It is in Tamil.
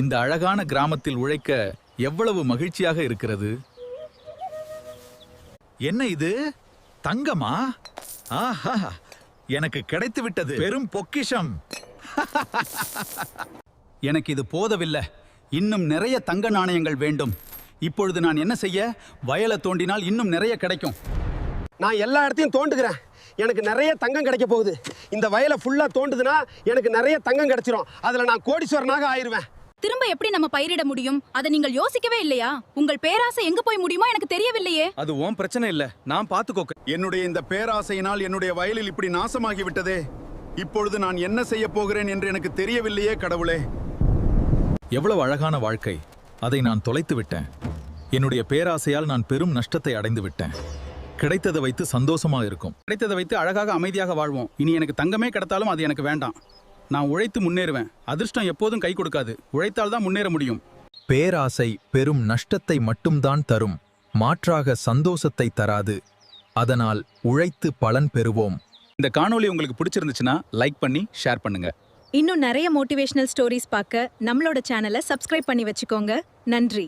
இந்த அழகான கிராமத்தில் உழைக்க எவ்வளவு மகிழ்ச்சியாக இருக்கிறது. என்ன இது, தங்கமா? ஆஹா, எனக்கு கிடைத்து விட்டது பெரும் பொக்கிஷம். எனக்கு இது போதவில்லை, இன்னும் நிறைய தங்க நாணயங்கள் வேண்டும். இப்பொழுது நான் என்ன செய்ய? வயலை தோண்டினால் இன்னும் நிறைய கிடைக்கும். நான் எல்லா இடத்தையும் தோண்டுகிறேன், எனக்கு நிறைய தங்கம் கிடைக்க போகுது. இந்த வயலை ஃபுல்லா தோண்டுதுன்னா எனக்கு நிறைய தங்கம் கிடைச்சிரும். அதுல நான் கோடீஸ்வரனாக ஆயிருவேன். திரும்ப எப்படி நம்ம பயிரிட முடியும்? அதை நீங்கள் யோசிக்கவே இல்லையா? உங்கள் பேராசை எங்க போய் முடியுமோ எனக்கு தெரியவில்லையே. அது உன் பிரச்சனை இல்ல, நான் பாத்துக்கோக்க. என்னுடைய இந்த பேராசையினால் என்னுடைய வயலில் இப்படி நாசமாகி விட்டதே. இப்பொழுது நான் என்ன செய்ய போகிறேன் என்று எனக்கு தெரியவில்லையே கடவுளே. எவ்வளவு அழகான வாழ்க்கை, அதை நான் தொலைத்து விட்டேன். என்னுடைய பேராசையால் நான் பெரும் நஷ்டத்தை அடைந்து விட்டேன். கிடைத்ததை வைத்து சந்தோஷமா இருக்கும். கிடைத்ததை வைத்து அழகாக அமைதியாக வாழ்வோம். இனி எனக்கு தங்கமே கிடைத்தாலும் அது எனக்கு வேண்டாம். நான் உழைத்து முன்னேறுவேன். அதிர்ஷ்டம் எப்போதும் கை கொடுக்காது, உழைத்தால் தான் முன்னேற முடியும். பேராசை பெரும் நஷ்டத்தை மட்டும்தான் தரும், மாற்றாக சந்தோஷத்தை தராது. அதனால் உழைத்து பலன் பெறுவோம். இந்த காணொளி உங்களுக்கு பிடிச்சிருந்துச்சுன்னா லைக் பண்ணி ஷேர் பண்ணுங்க. இன்னும் நிறைய மோட்டிவேஷனல் ஸ்டோரிஸ் பார்க்க நம்மளோட சேனலை சப்ஸ்கிரைப் பண்ணி வச்சுக்கோங்க. நன்றி.